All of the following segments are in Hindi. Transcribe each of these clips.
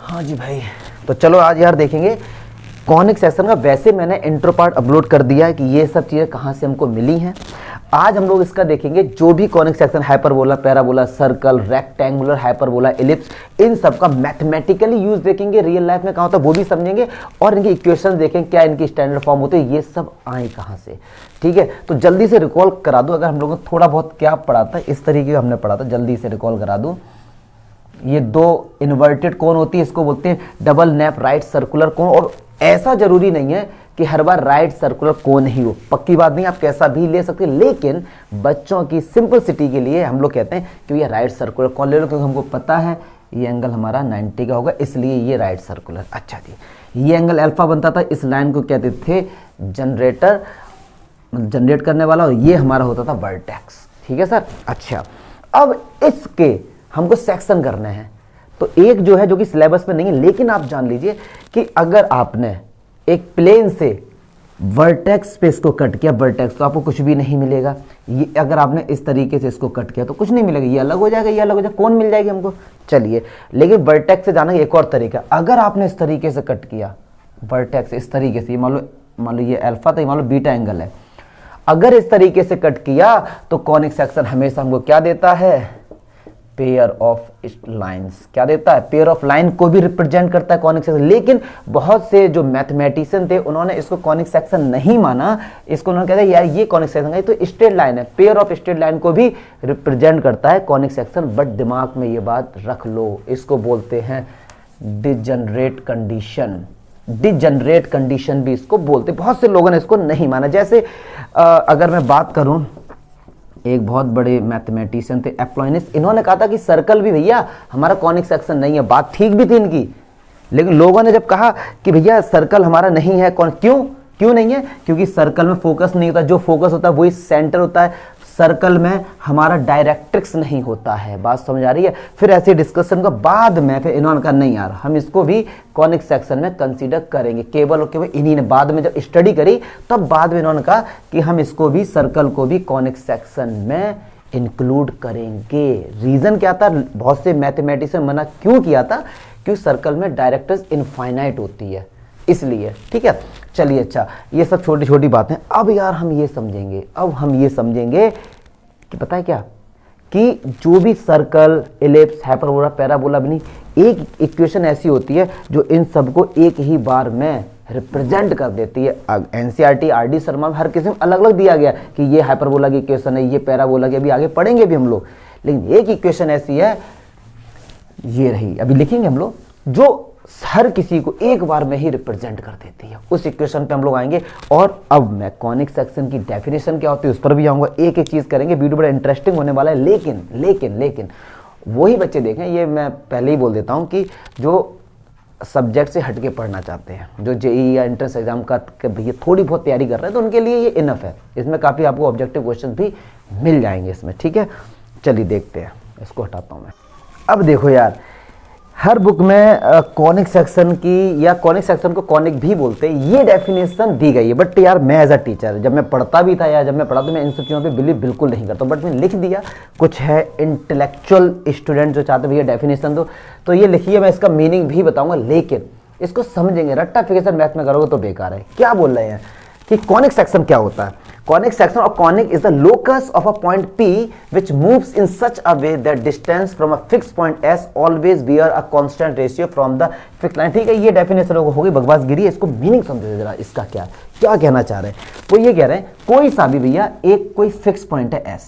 हाँ जी भाई, तो चलो आज यार देखेंगे कॉनिक सेक्शन का। वैसे मैंने इंट्रो पार्ट अपलोड कर दिया है कि ये सब चीज़ें कहाँ से हमको मिली हैं। आज हम लोग इसका देखेंगे जो भी conic section, hyperbola, parabola, circle, rectangular, hyperbola, ellipse, इन सब का मैथमेटिकली यूज देखेंगे, रियल लाइफ में कहाँ होता है वो भी समझेंगे, और इनकी इक्वेशन देखेंगे क्या इनकी स्टैंडर्ड फॉर्म होते हैं, ये सब आए कहाँ से। ठीक है, तो जल्दी से रिकॉल करा दो। अगर हम लोगों को थोड़ा बहुत क्या पढ़ा था, इस तरीके का हमने पढ़ा था, जल्दी से रिकॉल करा दो। ये दो इन्वर्टेड कोन होती है, इसको बोलते हैं double nap right circular cone. और ऐसा जरूरी नहीं है कि हर बार राइट सर्कुलर कोन ही हो, पक्की बात नहीं, आप कैसा भी ले सकते हैं, लेकिन बच्चों की सिंपलिसिटी के लिए हम लोग कहते हैं कि ये राइट सर्कुलर कोन ले लो, क्योंकि हमको पता है ये एंगल हमारा 90 का होगा, इसलिए ये राइट सर्कुलर। अच्छा जी, ये एंगल अल्फा बनता था, इस लाइन को कहते थे जनरेटर, जनरेट करने वाला, और ये हमारा होता था वर्टेक्स। ठीक है सर। अच्छा, अब इसके हमको सेक्शन करने हैं, तो एक जो है जो कि सिलेबस में नहीं है, लेकिन आप जान लीजिए कि अगर आपने एक प्लेन से वर्टेक्स पे इसको कट किया, वर्टेक्स, तो आपको कुछ भी नहीं मिलेगा। ये अगर आपने इस तरीके से इसको कट किया तो कुछ नहीं मिलेगा, ये अलग हो जाएगा, ये अलग हो जाएगा, कौन मिल जाएगी हमको। चलिए, लेकिन वर्टेक्स से जाना एक और तरीका, अगर आपने इस तरीके से कट किया वर्टेक्स, इस तरीके से, मान लो ये अल्फा था, मान लो बीटा एंगल है, अगर इस तरीके से कट किया तो कॉनिक सेक्शन हमेशा हमको क्या देता है, पेयर ऑफ लाइंस। क्या देता है, पेयर ऑफ लाइन को भी रिप्रेजेंट करता है कॉनिक सेक्शन। लेकिन बहुत से जो मैथमेटिशियन थे उन्होंने इसको कॉनिक सेक्शन नहीं माना, इसको उन्होंने कहते यार ये कॉनिक सेक्शन है, तो स्ट्रेट लाइन है, पेयर ऑफ स्ट्रेट लाइन को भी रिप्रेजेंट करता है कॉनिक सेक्शन। बट दिमाग में ये बात रख लो, इसको बोलते हैं डिजनरेट कंडीशन, डिजनरेट कंडीशन भी इसको बोलते। बहुत से लोगों ने इसको नहीं माना। जैसे अगर मैं बात करूं, एक बहुत बड़े मैथमेटिशियन थे एप्लॉइनिस, इन्होंने कहा था कि सर्कल भी भैया हमारा कॉनिक सेक्शन नहीं है। बात ठीक भी थी इनकी, लेकिन लोगों ने जब कहा कि भैया सर्कल हमारा नहीं है, क्यों नहीं है, क्योंकि सर्कल में फोकस नहीं होता, जो फोकस होता है वही सेंटर होता है, सर्कल में हमारा डायरेक्ट्रिक्स नहीं होता है। बात समझ आ रही है। फिर ऐसे डिस्कशन का बाद में फिर इन्होंने कहा नहीं यार, हम इसको भी कॉनिक सेक्शन में कंसीडर करेंगे। केवल और केवल इन्हीं ने बाद में जब स्टडी करी तब बाद में इन्होंने कहा कि हम इसको भी, सर्कल को भी कॉनिक सेक्शन में इंक्लूड करेंगे। रीजन क्या था, बहुत से मैथमेटिशियन मना क्यों किया था, क्योंकि सर्कल में डायरेक्ट्रिक्स इनफाइनाइट होती है, इसलिए। ठीक है, चलिए। अच्छा, ये सब छोटी छोटी बातें। अब यार हम ये समझेंगे, कि पता है क्या, कि जो भी सर्कल, एलिप्स, हाइपरबोला, पैराबोला बनी, एक इक्वेशन ऐसी होती है जो इन सबको एक ही बार में रिप्रेजेंट कर देती है। एनसीईआरटी, आरडी शर्मा में हर किसी में अलग अलग दिया गया कि ये हाइपरबोला की इक्वेशन है, ये पैराबोला की, अभी आगे पढ़ेंगे भी हम लोग, लेकिन एक इक्वेशन ऐसी है, ये रही, अभी लिखेंगे हम लोग, जो हर किसी को एक बार में ही रिप्रेजेंट कर देती है। उस इक्वेशन पे हम लोग आएंगे। और अब मैं कॉनिक सेक्शन की डेफिनेशन क्या होती है उस पर भी आऊंगा, एक एक चीज करेंगे। वीडियो बड़ा इंटरेस्टिंग होने वाला है। लेकिन वही बच्चे देखें, ये मैं पहले ही बोल देता हूं कि जो सब्जेक्ट से हटके पढ़ना चाहते हैं, जो जेईई या एंट्रेंस एग्जाम का भैया थोड़ी बहुत तैयारी कर रहे हैं, तो उनके लिए ये इनफ है। इसमें काफी आपको ऑब्जेक्टिव क्वेश्चन भी मिल जाएंगे इसमें। ठीक है, चलिए देखते हैं, इसको हटाता हूं मैं। अब देखो यार, हर बुक में कॉनिक सेक्शन की, या कॉनिक सेक्शन को कॉनिक भी बोलते हैं, ये डेफिनेशन दी गई है। बट यार मैं एज अ टीचर जब मैं पढ़ता भी था, या जब मैं पढ़ा, तो मैं इन सब चीज़ों पे बिलीव बिल्कुल नहीं करता हूँ। बट मैंने लिख दिया, कुछ है इंटेलेक्चुअल स्टूडेंट जो चाहते भैया डेफिनेशन दो, तो ये लिखिए, मैं इसका मीनिंग भी बताऊंगा, लेकिन इसको समझेंगे। रट्टाफिकेशन मैथ में करोगे तो बेकार है। क्या बोल रहे हैं कि कॉनिक सेक्शन क्या होता है। Conic section or conic is the locus of a point P which moves in such a way that distance from a fixed point S always bear a constant ratio from the fixed line। ठीक है, ये डेफिनेशन होगी, बकवासगिरी है, इसको मीनिंग समझो जरा, इसका क्या कहना चाह रहे हैं। वो ये कह रहे हैं, कोई सा भी भैया एक कोई फिक्स पॉइंट है S,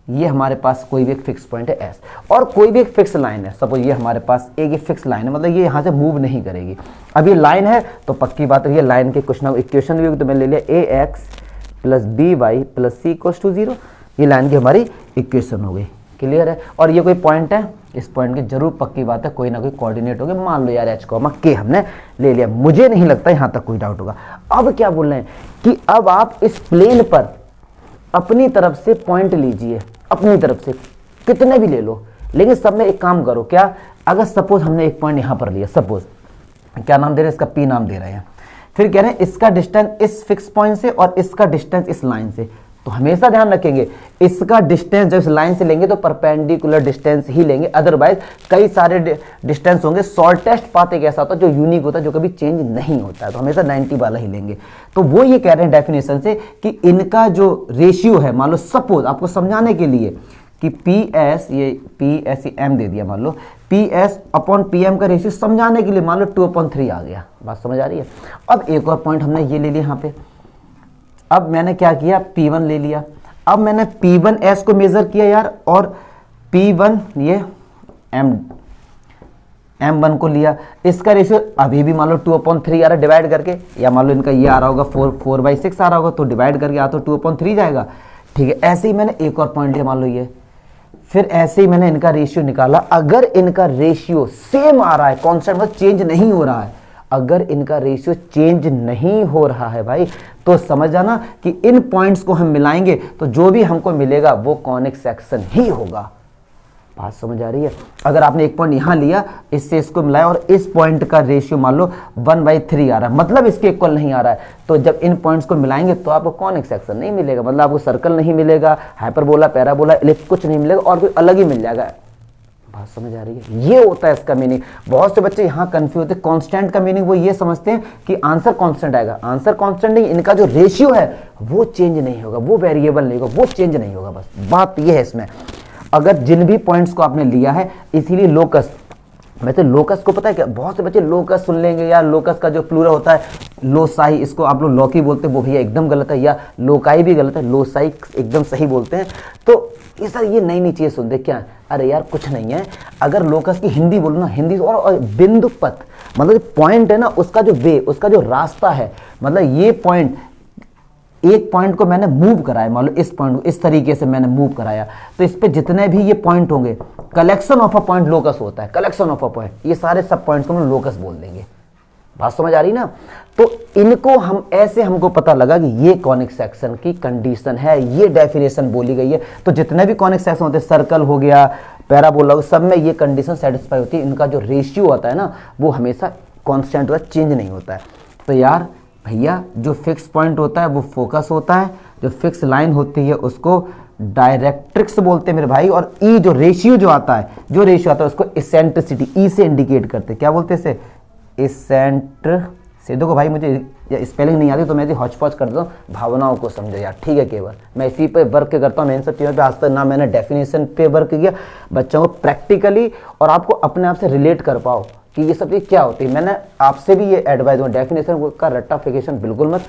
ये हमारे पास कोई भी एक फिक्स पॉइंट है S, और कोई भी एक फिक्स लाइन है, सपोज ये हमारे पास एक फिक्स लाइन है, मतलब ये यहाँ से मूव नहीं करेगी। अब ये लाइन है तो पक्की बात है, ये लाइन के कुछ ना इक्वेशन भी होगी, तो मैंने ले लिया ax plus b y plus c equals to 0, ये लाइन की हमारी इक्वेशन हो गई। क्लियर है। और ये कोई पॉइंट है, इस पॉइंट की जरूर पक्की बात है कोई ना कोई कोऑर्डिनेट होंगे। मान लो यार h, k हमने ले लिया, मुझे नहीं लगता यहां तक कोई डाउट होगा। अब क्या बोल रहे हैं कि अब आप इस प्लेन पर अपनी तरफ से पॉइंट लीजिए, अपनी तरफ से कितने भी ले लो, लेकिन सब में एक काम करो। क्या, अगर सपोज हमने एक पॉइंट यहां पर लिया, सपोज क्या नाम दे रहे हैं, इसका p नाम दे रहे हैं, फिर कह रहे हैं इसका डिस्टेंस इस फिक्स पॉइंट से और इसका डिस्टेंस इस लाइन से, तो हमेशा ध्यान रखेंगे इसका डिस्टेंस जब इस लाइन से लेंगे तो परपेंडिकुलर डिस्टेंस ही लेंगे, अदरवाइज कई सारे डिस्टेंस होंगे। शॉर्टेस्ट पाथ एक ऐसा होता है जो यूनिक होता है, जो कभी चेंज नहीं होता है, तो हमेशा 90 वाला ही लेंगे। तो वो ये कह रहे हैं डेफिनेशन से कि इनका जो रेशियो है, मान लो सपोज आपको समझाने के लिए कि PS, ये PS M दे दिया, मान लो PS अपॉन PM का रेशियो समझाने के लिए मान लो 2/3 आ गया। बात समझ आ रही है। अब एक और पॉइंट हमने ये ले लिया यहाँ पे। अब मैंने क्या किया, P1 ले लिया। अब मैंने P1S को मेजर किया यार, और P1 ये M1 को लिया। इसका रेशियो अभी भी मान लो 2/3 आ रहा है डिवाइड करके, या मान लो इनका ये आ रहा होगा 4/6 आ रहा होगा, तो डिवाइड करके या तो 2/3 जाएगा। ठीक है, ऐसे ही मैंने एक और पॉइंट लिया, मान लो ये, फिर ऐसे ही मैंने इनका रेशियो निकाला। अगर इनका रेशियो सेम आ रहा है, कांस्टेंट मतलब चेंज नहीं हो रहा है, अगर इनका रेशियो चेंज नहीं हो रहा है भाई, तो समझ जाना कि इन पॉइंट्स को हम मिलाएंगे तो जो भी हमको मिलेगा वो कॉनिक सेक्शन ही होगा। बात समझ आ रही है। अगर आपने एक पॉइंट यहां लिया, इससे इसको मिलाया और इस पॉइंट का रेशियो मान लो 1/3 आ रहा है, मतलब इसके इक्वल नहीं आ रहा है, तो जब इन पॉइंट्स को मिलाएंगे तो आपको कॉनिक सेक्शन नहीं मिलेगा, मतलब आपको सर्कल नहीं मिलेगा, हाइपरबोला, पैराबोला, इलिप्स कुछ नहीं मिलेगा, और कोई अलग ही मिल जाएगा। बात समझ आ रही है। ये होता है इसका मीनिंग। बहुत से बच्चे यहाँ कंफ्यूज होते हैं। कांस्टेंट का मीनिंग वो ये समझते हैं कि आंसर कांस्टेंट आएगा। आंसर कांस्टेंट नहीं, इनका जो रेशियो है वो चेंज नहीं होगा, वो वेरिएबल नहीं होगा, वो चेंज नहीं होगा। बस बात ये है इसमें। अगर जिन भी पॉइंट्स को आपने लिया है, इसीलिए लोकस, वैसे लोकस को पता है क्या, बहुत से बच्चे लोकस सुन लेंगे यार, लोकस का जो प्लूरल होता है लोसाई, इसको आप लोग लौकी बोलते हैं, वो भैया एकदम गलत है, या लोकाई भी गलत है, लोसाई एकदम सही बोलते हैं। तो ये सर ये नई नई चीज़ सुनते क्या, अरे यार कुछ नहीं है। अगर लोकस की हिंदी बोलो ना, हिंदी और बिंदु पथ, मतलब पॉइंट है ना, उसका जो वे, उसका जो रास्ता है, मतलब ये पॉइंट, एक पॉइंट को मैंने मूव कराया, मान लो इस पॉइंट को इस तरीके से मैंने मूव कराया, तो इस पे जितने भी ये पॉइंट होंगे, collection of a point locus होता है, कलेक्शन ऑफ अ पॉइंट, ये सारे सब पॉइंट्स को हम लोकस बोल देंगे। बात समझ आ रही ना। तो इनको हम ऐसे, हमको पता लगा कि ये कॉनिक सेक्शन की कंडीशन है, ये डेफिनेशन बोली गई है। तो जितने भी कॉनिक सेक्शन होते हैं, सर्कल हो गया, पैराबोला, सब में ये कंडीशन सेटिस्फाई होती है। इनका जो रेशियो होता है ना, वो हमेशा कांस्टेंट होता है, चेंज नहीं होता है। तो यार भैया जो फिक्स पॉइंट होता है वो फोकस होता है, जो फिक्स लाइन होती है उसको डायरेक्ट्रिक्स बोलते हैं मेरे भाई, और ई जो रेशियो जो आता है, जो रेशियो आता है उसको इसेंट्रिसिटी, ई से इंडिकेट करते हैं। क्या बोलते हैं इसे, इसेंट्र से। देखो भाई मुझे स्पेलिंग नहीं आती तो मैं हौच पौच कर देता हूँ, भावनाओं को समझो यार, ठीक है। केवल मैं इसी पे वर्क करता हूँ, मैं इन सब चीज़ों पे आज तक ना मैंने डेफिनेशन पे वर्क किया, बच्चों को प्रैक्टिकली और आपको अपने आप से रिलेट कर पाओ कि ये सब चीज़ क्या होती है। मैंने आपसे भी ये एडवाइस दूँ, डेफिनेशन का रट्टाफिकेशन बिल्कुल मत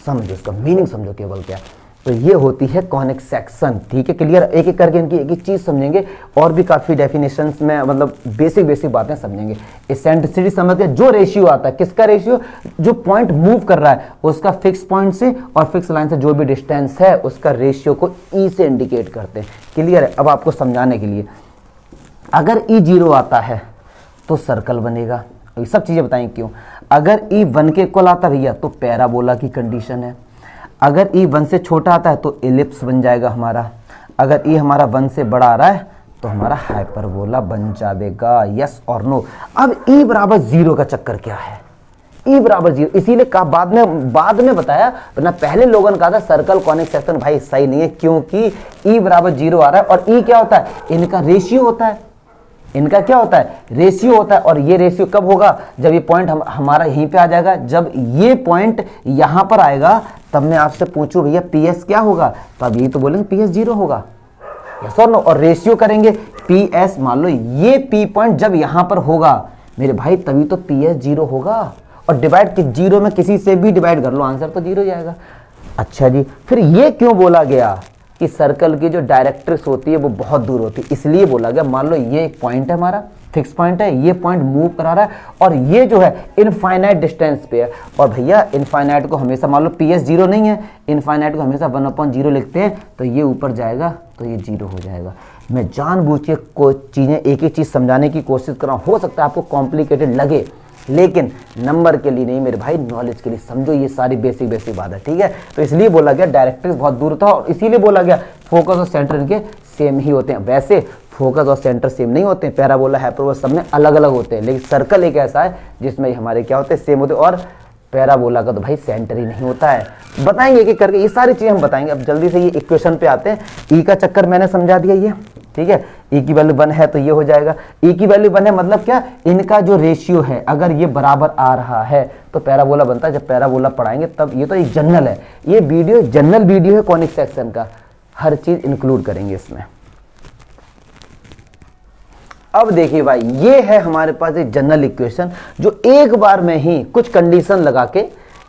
समझो, इसका मीनिंग समझो केवल क्या। तो ये होती है कॉनिक सेक्शन, ठीक है, क्लियर। एक एक करके इनकी एक एक चीज़ समझेंगे, और भी काफ़ी डेफिनेशंस में मतलब बेसिक बातें समझेंगे। इसेंट्रिसिटी समझ के जो रेशियो आता है, किसका रेशियो, जो पॉइंट मूव कर रहा है उसका फिक्स पॉइंट से और फिक्स लाइन से जो भी डिस्टेंस है उसका रेशियो को ई से इंडिकेट करते हैं, क्लियर है। अब आपको समझाने के लिए, अगर ई 0 आता है तो सर्कल बनेगा, ये सब चीज़ें बताएं क्यों। अगर ई 1 के इक्वल आता भैया तो पैराबोला की कंडीशन है। अगर ई 1 से छोटा आता है तो एलिप्स बन जाएगा हमारा। अगर ई हमारा 1 से बड़ा आ रहा है तो हमारा हाइपरबोला बन जाएगा, यस और नो। अब ई बराबर 0 का चक्कर क्या है, ई बराबर 0, इसीलिए कहा बाद में बताया, वरना पहले लोगों ने कहा था सर्कल कॉनिक सेक्शन भाई सही नहीं है, क्योंकि ई बराबर 0 आ रहा है। और ई क्या होता है, इनका रेशियो होता है, इनका क्या होता है, रेशियो होता है। और ये रेशियो कब होगा, जब ये पॉइंट हमारा यहीं पे आ जाएगा, जब ये पॉइंट यहां पर आएगा तब मैं आपसे पूछूं भैया PS क्या होगा, तो अब ये तो बोलेंगे PS 0 होगा, यस और नो। और रेशियो करेंगे PS, मान लो ये P पॉइंट जब यहां पर होगा मेरे भाई, तभी तो PS 0 होगा। और डिवाइड 0 में किसी से भी डिवाइड कर लो, आंसर तो 0 जाएगा। अच्छा जी, फिर ये क्यों बोला गया कि सर्कल की जो डायरेक्ट्रिक्स होती है वो बहुत दूर होती है, इसलिए बोला गया। मान लो ये एक पॉइंट है हमारा, फिक्स पॉइंट है, ये पॉइंट मूव करा रहा है और ये जो है इनफाइनाइट डिस्टेंस पे है। और भैया इनफाइनाइट को हमेशा, मान लो PS 0 नहीं है, इनफाइनाइट को हमेशा 1/0 लिखते हैं, तो ये ऊपर जाएगा तो ये 0 हो जाएगा। मैं जानबूझ के कोई चीज़ें एक एक चीज़ समझाने की कोशिश कर रहा हूँ, हो सकता है आपको कॉम्प्लिकेटेड लगे, लेकिन नंबर के लिए नहीं मेरे भाई, नॉलेज के लिए समझो, ये सारी बेसिक बात है, ठीक है। तो इसलिए बोला गया डायरेक्ट्रिक्स बहुत दूर था, और इसीलिए बोला गया फोकस और सेंटर इनके सेम ही होते हैं। वैसे फोकस और सेंटर सेम नहीं होते हैं, पैराबोला, हाइपरबोला सब में अलग अलग होते हैं, लेकिन सर्कल एक ऐसा है जिसमें हमारे क्या होते हैं, सेम होते हैं। और पैराबोला का तो भाई सेंटर ही नहीं होता है। बताएंगे कि करके ये सारी चीजें हम बताएंगे। अब जल्दी से ये इक्वेशन पे आते हैं। ई का चक्कर मैंने समझा दिया ये, ठीक है। ई की वैल्यू 1 है तो ये हो जाएगा। ई की वैल्यू 1 है मतलब क्या, इनका जो रेशियो है अगर ये बराबर आ रहा है तो पैराबोला बनता है। जब पैराबोला पढ़ाएंगे तब, ये तो एक जनरल है, ये वीडियो जनरल वीडियो है कॉनिक सेक्शन का, हर चीज इंक्लूड करेंगे इसमें। अब देखिए भाई, ये है हमारे पास एक जनरल इक्वेशन जो एक बार में ही कुछ कंडीशन लगा के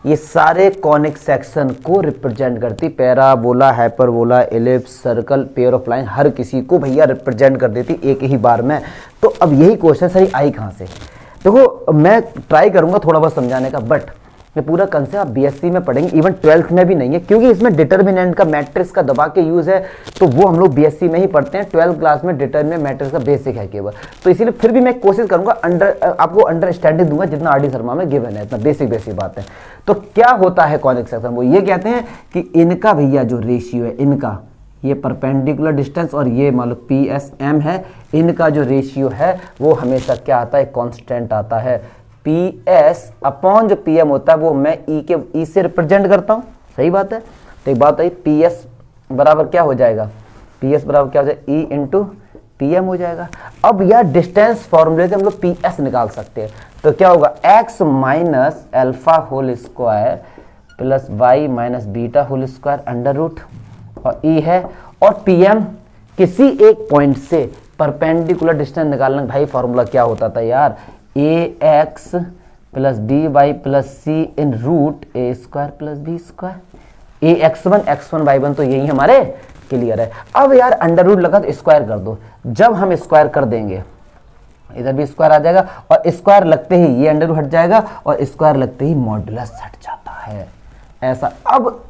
ये सारे कॉनिक सेक्शन को रिप्रेजेंट करती, parabola, hyperbola, ellipse, circle, pair of line, हर किसी को भैया रिप्रेजेंट कर देती एक ही बार में। तो अब यही क्वेश्चन सही आई कहाँ से? देखो मैं ट्राई करूंगा थोड़ा बहुत समझाने का, बट ये पूरा कंसेप्ट आप बीएससी में पढ़ेंगे, इवन 12th में भी नहीं है, क्योंकि इसमें डिटर्मिनेंट का मैट्रिक्स का दबा के यूज है, तो वो हम लोग बीएससी में ही पढ़ते हैं। 12th क्लास में डिटर्मिनेंट मैट्रिक्स का बेसिक है केवल, तो इसीलिए फिर भी मैं कोशिश करूंगा आपको अंडरस्टैंडिंग दूंगा जितना आरडी शर्मा में गिवन है, इतना बेसिक बात है। तो क्या होता है कॉनिक सेक्शन? वो ये कहते हैं कि इनका भैया जो रेशियो है, इनका ये परपेंडिकुलर डिस्टेंस और ये मान लो PSM है, इनका जो रेशियो है वो हमेशा क्या आता है, कांस्टेंट आता है। PS अपॉन जो PM होता है वो मैं E से रिप्रेजेंट करता हूँ, सही बात है। तो एक बात है, PS बराबर क्या हो जाएगा, PS बराबर क्या हो जाएगा, E इंटू PM हो जाएगा। अब यार डिस्टेंस फॉर्मूले से हम लोग PS निकाल सकते हैं, तो क्या होगा, x minus alpha whole square plus y minus beta whole square under root, और E है, और PM किसी एक पॉइंट से परपेंडिकुलर डिस्टेंस निकालना। भाई फॉर्मूला क्या होता था यार, ax plus by plus c in root a square plus b square. ax1 y1 तो यही हमारे क्लियर है। अब यार अंडर रूट लगा तो स्क्वायर कर दो, जब हम स्क्वायर कर देंगे इधर भी स्क्वायर आ जाएगा, और स्क्वायर लगते ही ये अंडर रूट हट जाएगा, और स्क्वायर लगते ही मॉडुलस हट जाता है, ऐसा। अब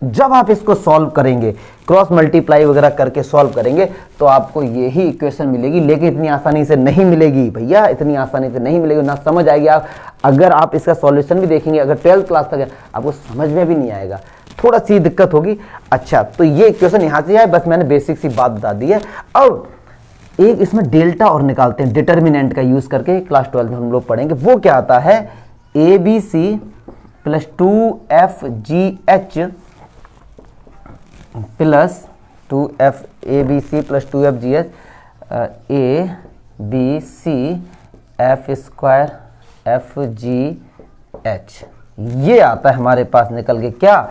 जब आप इसको सॉल्व करेंगे, क्रॉस मल्टीप्लाई वगैरह करके सॉल्व करेंगे, तो आपको यही इक्वेशन मिलेगी, लेकिन इतनी आसानी से नहीं मिलेगी भैया, इतनी आसानी से नहीं मिलेगी, ना समझ आएगी। आप अगर आप इसका सॉल्यूशन भी देखेंगे, अगर 12th क्लास तक है, आपको समझ में भी नहीं आएगा, थोड़ा सी दिक्कत होगी। अच्छा, तो ये इक्वेशन यहाँ से आए, बस मैंने बेसिक सी बात बता दी है। अब एक इसमें डेल्टा और निकालते हैं डिटर्मिनेंट का यूज करके, क्लास 12 में हम लोग पढ़ेंगे। वो क्या आता है, ABC plus 2FGH plus 2FABC plus 2FGH ABC F square FGH, ये आता है हमारे पास निकल के क्या,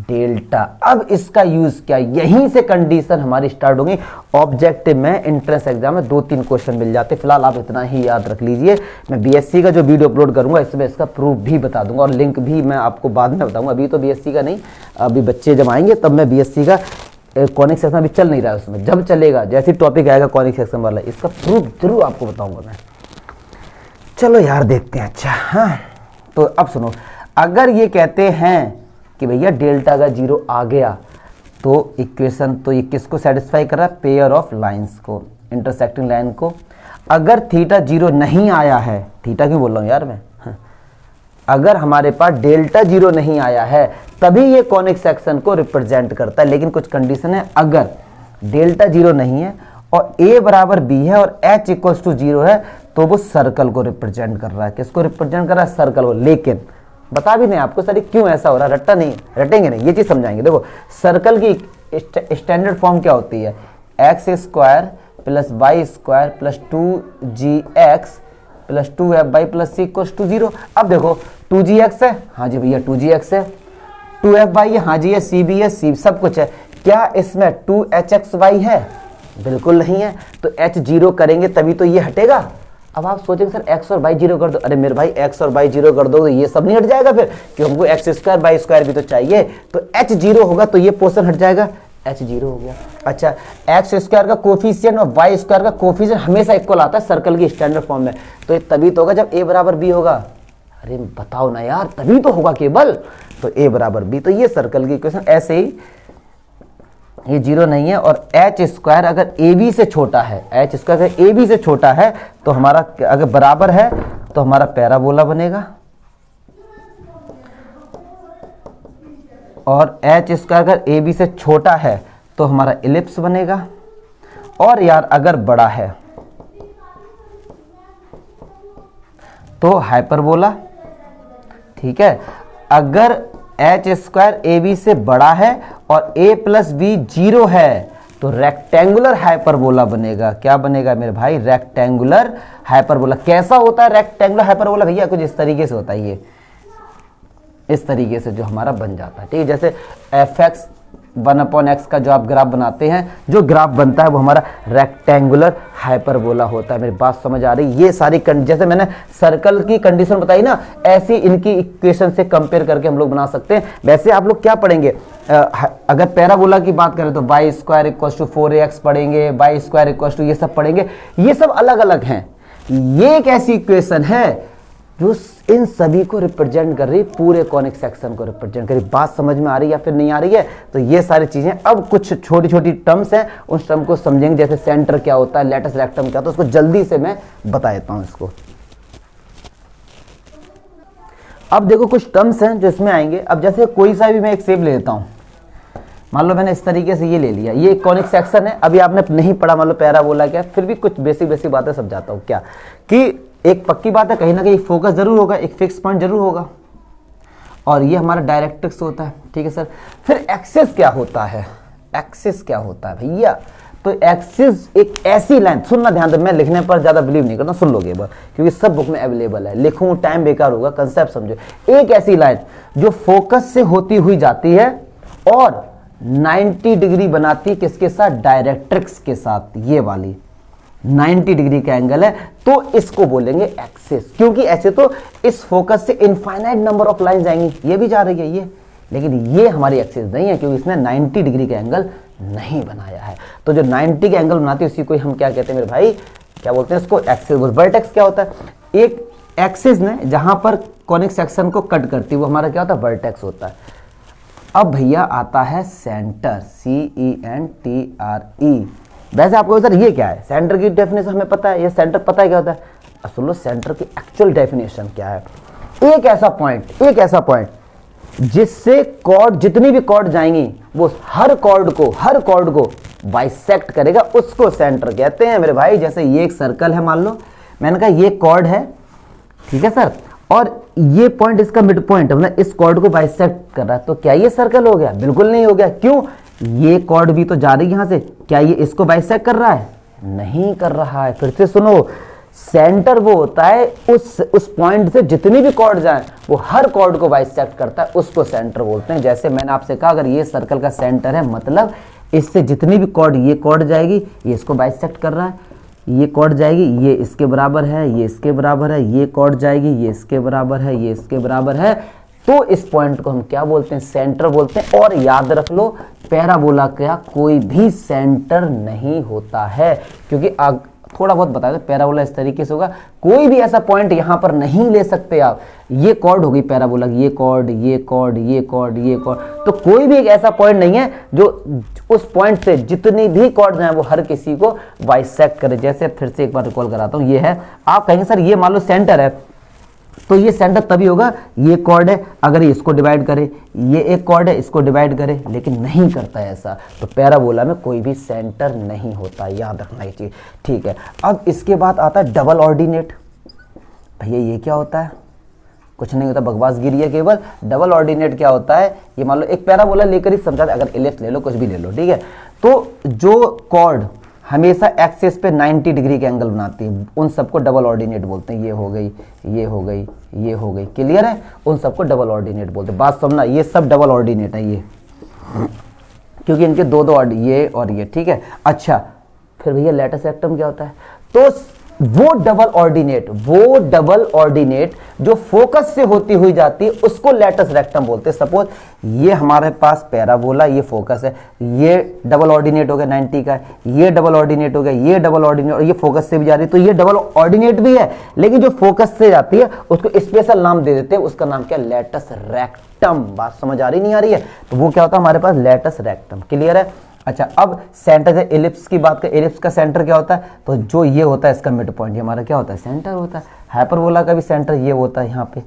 डेल्टा। अब इसका यूज क्या, यहीं से कंडीशन हमारी स्टार्ट होगी। ऑब्जेक्टिव में, एंट्रेंस एग्जाम में 2-3 क्वेश्चन मिल जाते। फिलहाल आप इतना ही याद रख लीजिए, मैं बीएससी का जो वीडियो अपलोड करूंगा इसमें इसका प्रूफ भी बता दूंगा, और लिंक भी मैं आपको बाद में बताऊंगा। अभी तो बीएससी का नहीं, अभी बच्चे जब आएंगे तब मैं बीएससी का कॉनिक सेक्शन अभी चल नहीं रहा है, उसमें जब चलेगा, जैसे टॉपिक आएगा कॉनिक सेक्शन वाला, इसका प्रूफ जरूर आपको बताऊंगा मैं। चलो यार देखते हैं। अच्छा हाँ, तो अब सुनो, अगर ये कहते हैं कि भैया डेल्टा का 0 आ गया, तो इक्वेशन तो ये किसको सेटिस्फाई कर रहा है, पेयर ऑफ लाइंस को, इंटरसेक्टिंग लाइन को। अगर थीटा 0 नहीं आया है, थीटा क्यों बोल रहा हूँ यार मैं, अगर हमारे पास डेल्टा 0 नहीं आया है तभी ये कॉनिक सेक्शन को रिप्रेजेंट करता है। लेकिन कुछ कंडीशन है, अगर डेल्टा 0 नहीं है और a बराबर b है और h इक्वल्स टू 0 है, तो वो सर्कल को रिप्रेजेंट कर रहा है। किसको रिप्रेजेंट कर रहा है, सर्कल को। लेकिन बता भी नहीं आपको सर क्यों ऐसा हो रहा है, रट्टा नहीं, रटेंगे नहीं, ये चीज समझाएंगे। देखो सर्कल की स्टैंडर्ड फॉर्म क्या होती है, x square plus y square plus 2gx plus 2f plus c equals to 0। अब देखो 2gx है, हाँ जी भैया 2gx है, 2f है, हाँ जी है, c भी है, c सब कुछ है। क्या इसमें 2hxy है, बिल्कुल नहीं है। तो h 0 करेंगे तभी तो ये हटेगा। अब आप सोचेंगे सर x और y 0 कर दो, अरे मेरे भाई x और y 0 कर दो तो ये सब नहीं हट जाएगा फिर, क्योंकि हमको x स्क्वायर y स्क्वायर भी तो चाहिए। तो h 0 होगा तो ये पोर्शन हट जाएगा, h 0 हो गया। अच्छा, x स्क्वायर का कोफिशिएंट और y स्क्वायर का कोफिशिएंट हमेशा इक्वल आता है सर्कल की स्टैंडर्ड फॉर्म में, तो ये तभी तो होगा जब a बराबर b होगा। अरे बताओ ना यार, तभी तो होगा केवल, तो a बराबर b। तो ये सर्कल की इक्वेशन ऐसे ही, ये 0 नहीं है। और h स्क्वायर अगर AB से छोटा है, h स्क्वायर अगर AB से छोटा है तो हमारा, अगर बराबर है तो हमारा पैराबोला बनेगा, और h स्क्वायर अगर AB से छोटा है तो हमारा इलिप्स बनेगा, और यार अगर बड़ा है तो हाइपरबोला, ठीक है, अगर एच स्क्वायर ए बी से बड़ा है और ए प्लस बी 0 है तो रेक्टेंगुलर हाइपरबोला बनेगा। क्या बनेगा मेरे भाई? Rectangular hyperbola. कैसा होता है रेक्टेंगुलर हाइपरबोला भैया? कुछ इस तरीके से होता है, ये इस तरीके से जो हमारा बन जाता है, ठीक है। जैसे एफ एक्स 1/x का जो आप ग्राफ बनाते हैं, जो ग्राफ बनता है वो हमारा रेक्टेंगुलर हाइपरबोला होता है। मेरी बात समझ आ रही? ये सारी जैसे मैंने सर्कल की कंडीशन बताई ना, ऐसी इनकी इक्वेशन से कंपेयर करके हम लोग बना सकते हैं। वैसे आप लोग क्या पढ़ेंगे, अगर पैराबोला की बात करें तो y square equal to 4ax पढ़ेंगे, y स्क्वायर इक्वल टू ये सब पढ़ेंगे। ये सब अलग अलग हैं। ये एक ऐसी इक्वेशन है जो इन सभी को रिप्रेजेंट कर रही, पूरे कॉनिक सेक्शन को रिप्रेजेंट कर रही। बात समझ में आ रही है या फिर नहीं आ रही है? तो ये सारी चीजें, अब कुछ छोटी छोटी टर्म्स हैं, उन टर्म को समझेंगे। जैसे सेंटर क्या होता है, लेटस रेक्टम क्या होता है, उसको जल्दी से मैं बता देता हूं इसको। अब देखो कुछ टर्म्स हैं जो इसमें आएंगे। अब जैसे कोई सा भी मैं एक शेप ले लेता हूं, मान लो मैंने इस तरीके से ये ले लिया, ये कॉनिक सेक्शन है। अभी आपने नहीं पढ़ा, मान लो पैराबोला क्या, फिर भी कुछ बेसिक बेसिक बातें समझाता हूं। क्या कि एक पक्की बात है, कहीं ना कहीं फोकस जरूर होगा, एक फिक्स पॉइंट जरूर होगा, और ये हमारा डायरेक्ट्रिक्स होता है, ठीक है सर। फिर एक्सिस क्या होता है? एक्सिस क्या होता है भैया? तो एक्सिस एक ऐसी लाइन, सुनना ध्यान से, मैं लिखने पर ज्यादा बिलीव नहीं करता, सुन लोगे एक बार, क्योंकि सब बुक में अवेलेबल है। लिखूं टाइम बेकार होगा, कंसेप्ट समझो। एक ऐसी लाइन जो फोकस से होती हुई जाती है और 90 डिग्री बनाती, किसके साथ? डायरेक्ट्रिक्स के साथ। ये वाली 90 डिग्री का एंगल है, तो इसको बोलेंगे एक्सिस। क्योंकि ऐसे तो इस फोकस से इनफाइनाइट नंबर ऑफ लाइन जाएंगी, ये भी जा रही है ये, लेकिन ये हमारी एक्सिस नहीं है, क्योंकि इसने 90 डिग्री का एंगल नहीं बनाया है। तो जो 90 का एंगल बनाती है उसी को हम क्या कहते हैं मेरे भाई? क्या बोलते हैं इसको? एक्सिस। वर्टेक्स क्या होता है? एक एक्सिस ने जहां पर कॉनिक सेक्शन को कट करती है वो हमारा क्या होता है? वर्टेक्स होता है। अब भैया आता है सेंटर, CENTRE। वैसे आपको सर ये क्या है? सेंटर की डेफिनेशन हमें पता है, ये सेंटर पता है क्या होता है? सुन लो, सेंटर की एक्चुअल डेफिनेशन क्या है? एक ऐसा पॉइंट जिससे कॉर्ड, जितनी भी कॉर्ड जाएंगी वो हर कॉर्ड को बाइसेक्ट करेगा, उसको सेंटर कहते हैं मेरे भाई। जैसे ये एक सर्कल है, मान लो मैंने कहा ये कॉर्ड है, ठीक है सर, और ये पॉइंट इसका मिड पॉइंट है, मतलब इस कॉर्ड को बाइसेक्ट कर रहा है, तो क्या ये सर्कल हो गया? बिल्कुल नहीं हो गया। क्यों? ये कॉर्ड भी तो जा रही है यहां से, क्या ये इसको बाइसेक्ट कर रहा है? नहीं कर रहा है। फिर से सुनो, सेंटर वो होता है उस पॉइंट से जितनी भी कॉर्ड जाए वो हर कॉर्ड को बाइसेक्ट करता है, उसको सेंटर बोलते हैं। जैसे मैंने आपसे कहा, अगर ये सर्कल का सेंटर है, मतलब इससे जितनी भी कॉर्ड, ये कॉर्ड जाएगी, ये इसको बाइसेक्ट कर रहा है, ये कॉर्ड जाएगी, ये इसके बराबर है, ये इसके बराबर है, ये कॉर्ड जाएगी, ये इसके बराबर है, ये इसके बराबर है, तो इस पॉइंट को हम क्या बोलते हैं? सेंटर बोलते हैं। और याद रख लो, पैराबोला का कोई भी सेंटर नहीं होता है, क्योंकि थोड़ा बहुत बता दो, पैराबोला इस तरीके से होगा, कोई भी ऐसा पॉइंट यहां पर नहीं ले सकते आप। ये कॉर्ड होगी पैराबोला, ये कॉर्ड, ये कॉर्ड, ये कॉर्ड, ये कॉर्ड, तो कोई भी एक ऐसा पॉइंट नहीं है जो उस पॉइंट से जितनी भी कॉर्ड जाए वो हर किसी को बाइसेक्ट करे। जैसे फिर से एक बार रिकॉल कराता हूं, ये है, आप कहेंगे सर ये मान लो सेंटर है, तो ये सेंटर तभी होगा, ये कॉर्ड है, अगर ये इसको डिवाइड करे, ये एक कॉर्ड है, इसको डिवाइड करे, लेकिन नहीं करता है ऐसा। तो पैराबोला में कोई भी सेंटर नहीं होता, याद रखना ये चीज, ठीक है। अब इसके बाद आता है डबल ऑर्डिनेट। भैया ये क्या होता है? कुछ नहीं होता, बकवासगिरी है केवल। डबल ऑर्डिनेट क्या होता है? ये मान लो एक पैराबोला लेकर ही समझा, अगर इलिप्स ले लो, कुछ भी ले लो, ठीक है। तो जो कॉर्ड हमेशा एक्सिस पे 90 डिग्री के एंगल बनाती है, उन सबको डबल ऑर्डिनेट बोलते हैं। ये हो गई, ये हो गई, ये हो गई, क्लियर है? उन सबको डबल ऑर्डिनेट बोलते हैं। बात समझना, ये सब डबल ऑर्डिनेट है ये, क्योंकि इनके दो ये और ये, ठीक है। अच्छा, फिर भैया लेटस रेक्टम क्या होता है? तो वो डबल ऑर्डिनेट जो फोकस से होती हुई जाती है उसको लेटस रेक्टम बोलते हैं। सपोज ये हमारे पास पैराबोला, ये फोकस है, ये डबल ऑर्डिनेट हो गया 90 का, ये डबल ऑर्डिनेट हो गया, ये डबल ऑर्डिनेट, और ये फोकस से भी जा रही है, तो ये डबल ऑर्डिनेट भी है, लेकिन जो फोकस से जाती है उसको स्पेशल नाम दे देते हैं, उसका नाम क्या? Latus rectum. बात समझ आ रही नहीं आ रही है? तो वो क्या होता है हमारे पास? लेटस रेक्टम, क्लियर है? अच्छा, अब सेंटर से इलिप्स की बात करें, इलिप्स का सेंटर क्या होता है? तो जो ये होता है इसका मिड पॉइंट, ये हमारा क्या होता है? सेंटर होता है। हाइपरबोला का भी सेंटर ये होता है यहाँ पे।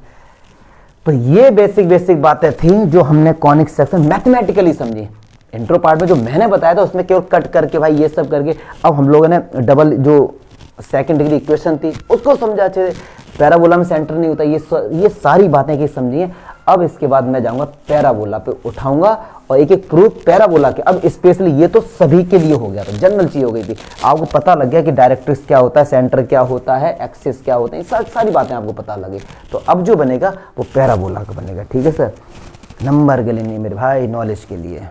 तो ये बेसिक बातें थी जो हमने कॉनिक सेक्शन मैथमेटिकली समझी। इंट्रो पार्ट में जो मैंने बताया था उसमें केवल कट करके भाई ये सब करके, अब हम लोगों ने डबल जो सेकंड डिग्री इक्वेशन थी उसको समझा अच्छे से। पैराबोला में सेंटर नहीं होता, ये सारी बातें की समझिए। अब इसके बाद मैं जाऊंगा पैराबोला पे, उठाऊंगा और एक एक प्रूफ पैराबोला के। अब स्पेशली ये तो सभी के लिए हो गया, तो जनरल चीज हो गई थी, आपको पता लग गया कि डायरेक्ट्रिक्स क्या होता है, सेंटर क्या होता है, एक्सिस क्या होते हैं, सारी बातें आपको पता लगे। तो अब जो बनेगा वो पैराबोला का बनेगा। ठीक है सर, नंबर के लिए नहीं मेरे भाई, नॉलेज के लिए।